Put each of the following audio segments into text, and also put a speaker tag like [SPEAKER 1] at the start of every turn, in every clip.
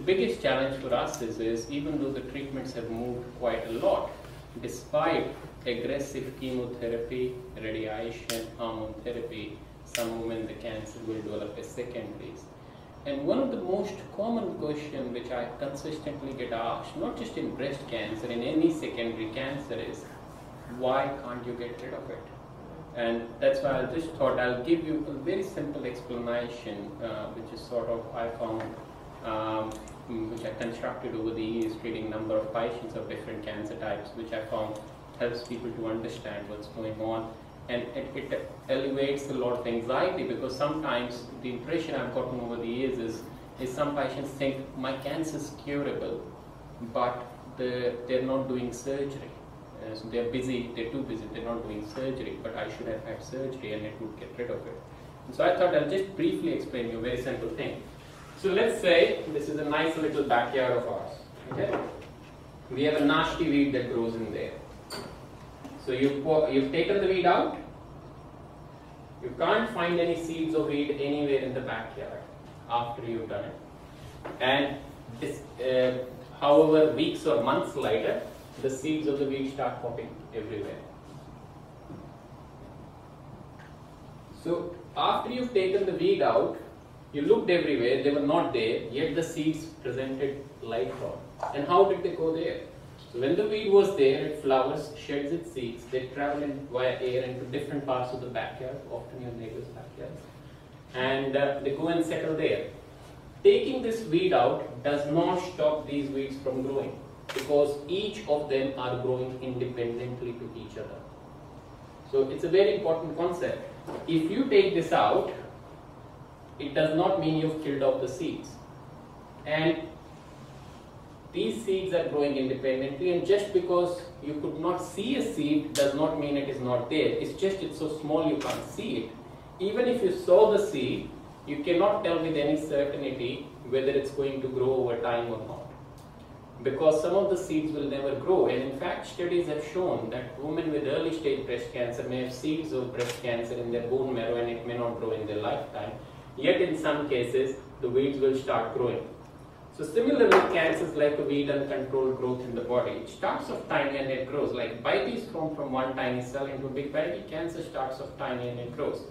[SPEAKER 1] biggest challenge for us is even though the treatments have moved quite a lot, despite aggressive chemotherapy, radiation, hormone therapy, some women the cancer will develop as secondaries. And one of the most common questions which I consistently get asked, not just in breast cancer, in any secondary cancer, is why can't you get rid of it? And that's why I just thought I'll give you a very simple explanation, which is sort of I found, which I constructed over the years, treating number of patients of different cancer types, which I found helps people to understand what's going on. And it elevates a lot of anxiety, because sometimes the impression I've gotten over the years is some patients think my cancer is curable, but they're not doing surgery. So they're busy, they're too busy, they're not doing surgery, but I should have had surgery and it would get rid of it. And so I thought I'll just briefly explain you a very simple thing. So let's say this is a nice little backyard of ours. Okay? We have a nasty weed that grows in there. So you've taken the weed out. You can't find any seeds of weed anywhere in the backyard after you've done it. And this, however, weeks or months later, the seeds of the weed start popping everywhere. So after you've taken the weed out, you looked everywhere, they were not there, yet the seeds presented light on. And how did they go there? So when the weed was there, it flowers, sheds its seeds, they travel via air into different parts of the backyard, often your neighbor's backyards, and they go and settle there. Taking this weed out does not stop these weeds from growing, because each of them are growing independently to each other. So it's a very important concept. If you take this out, it does not mean you've killed off the seeds. And these seeds are growing independently, and just because you could not see a seed does not mean it is not there. It's just it's so small you can't see it. Even if you saw the seed, you cannot tell with any certainty whether it's going to grow over time or not, because some of the seeds will never grow. And in fact, studies have shown that women with early stage breast cancer may have seeds of breast cancer in their bone marrow, and it may not grow in their lifetime. Yet in some cases, the weeds will start growing. So similarly, cancers like a weed uncontrolled growth in the body. It starts off tiny and it grows. Like babies from one tiny cell into a big baby, cancer starts off tiny and it grows.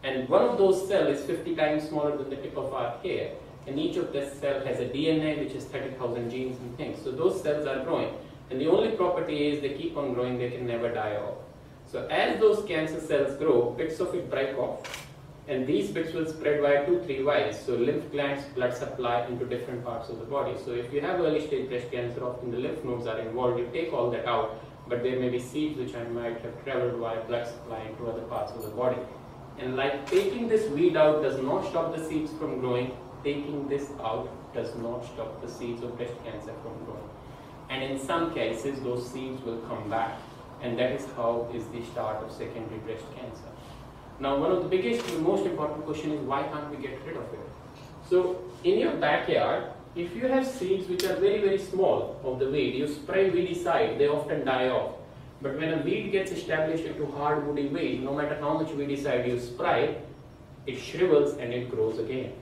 [SPEAKER 1] And one of those cells is 50 times smaller than the tip of our hair. And each of this cell has a DNA which is 30,000 genes and things. So those cells are growing. And the only property is they keep on growing, they can never die off. So as those cancer cells grow, bits of it break off. And these bits will spread via 2-3 ways. So lymph glands, blood supply into different parts of the body. So if you have early stage breast cancer, often the lymph nodes are involved. You take all that out, but there may be seeds which might have traveled via blood supply into other parts of the body. And like taking this weed out does not stop the seeds from growing, taking this out does not stop the seeds of breast cancer from growing. And in some cases, those seeds will come back. And that is how is the start of secondary breast cancer. Now, one of the biggest and most important question is why can't we get rid of it? So, in your backyard, if you have seeds which are very, very small of the weed, you spray weedicide, they often die off. But when a weed gets established into hard woody weed, no matter how much weedicide you spray, it shrivels and it grows again.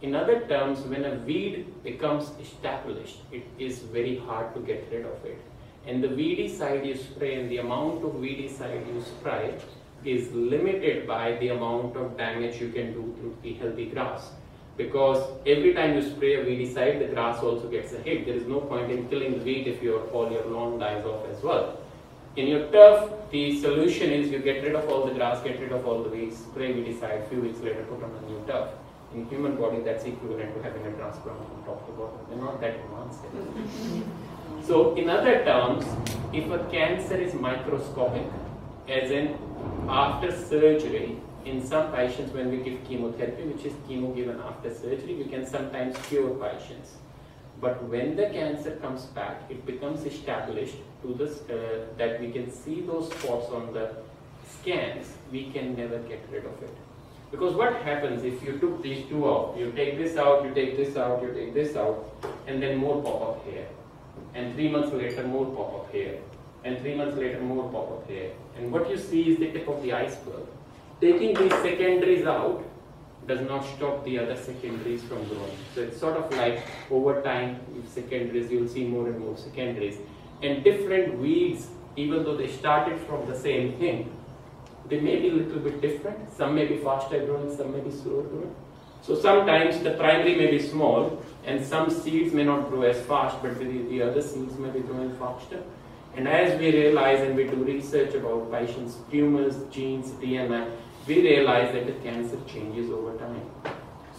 [SPEAKER 1] In other terms, when a weed becomes established, it is very hard to get rid of it. And the weedicide you spray and the amount of weedicide you spray is limited by the amount of damage you can do to the healthy grass. Because every time you spray a weedicide, the grass also gets a hit. There is no point in killing the weed if all your lawn dies off as well. In your turf, the solution is you get rid of all the grass, get rid of all the weeds, spray weedicide, a few weeks later put on a new turf. In human body, that's equivalent to having a transplant from top to bottom. They're not that advanced. So in other terms, if a cancer is microscopic, as in after surgery, in some patients when we give chemotherapy, which is chemo given after surgery, we can sometimes cure patients. But when the cancer comes back, it becomes established to this, that we can see those spots on the scans, we can never get rid of it. Because what happens if you took these two out, you take this out, you take this out, you take this out, and then more pop up here. And 3 months later, more pop up here. And 3 months later, more pop up here. And what you see is the tip of the iceberg. Taking these secondaries out does not stop the other secondaries from growing. So it's sort of like over time, if secondaries, you'll see more and more secondaries. And different weeds, even though they started from the same thing, they may be a little bit different. Some may be faster growing, some may be slower growing. So sometimes the primary may be small, and some seeds may not grow as fast, but the other seeds may be growing faster. And as we realize and we do research about patients' tumors, genes, DNA, we realize that the cancer changes over time.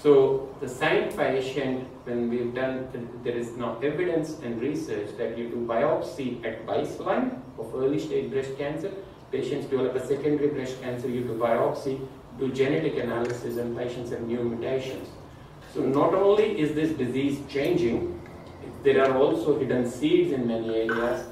[SPEAKER 1] So the same patient, when we've done, there is now evidence and research that you do biopsy at baseline of early stage breast cancer. Patients develop a secondary breast cancer, you do biopsy, do genetic analysis, and patients have new mutations. So not only is this disease changing, there are also hidden seeds in many areas,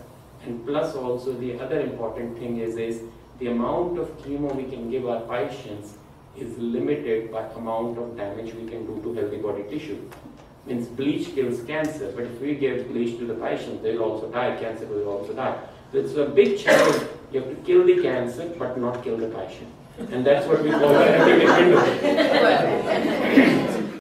[SPEAKER 1] and plus also the other important thing is the amount of chemo we can give our patients is limited by amount of damage we can do to healthy body tissue. Means bleach kills cancer, but if we give bleach to the patient, they'll also die, cancer will also die. So it's a big challenge. You have to kill the cancer, but not kill the patient. And that's what we call the epidemic window.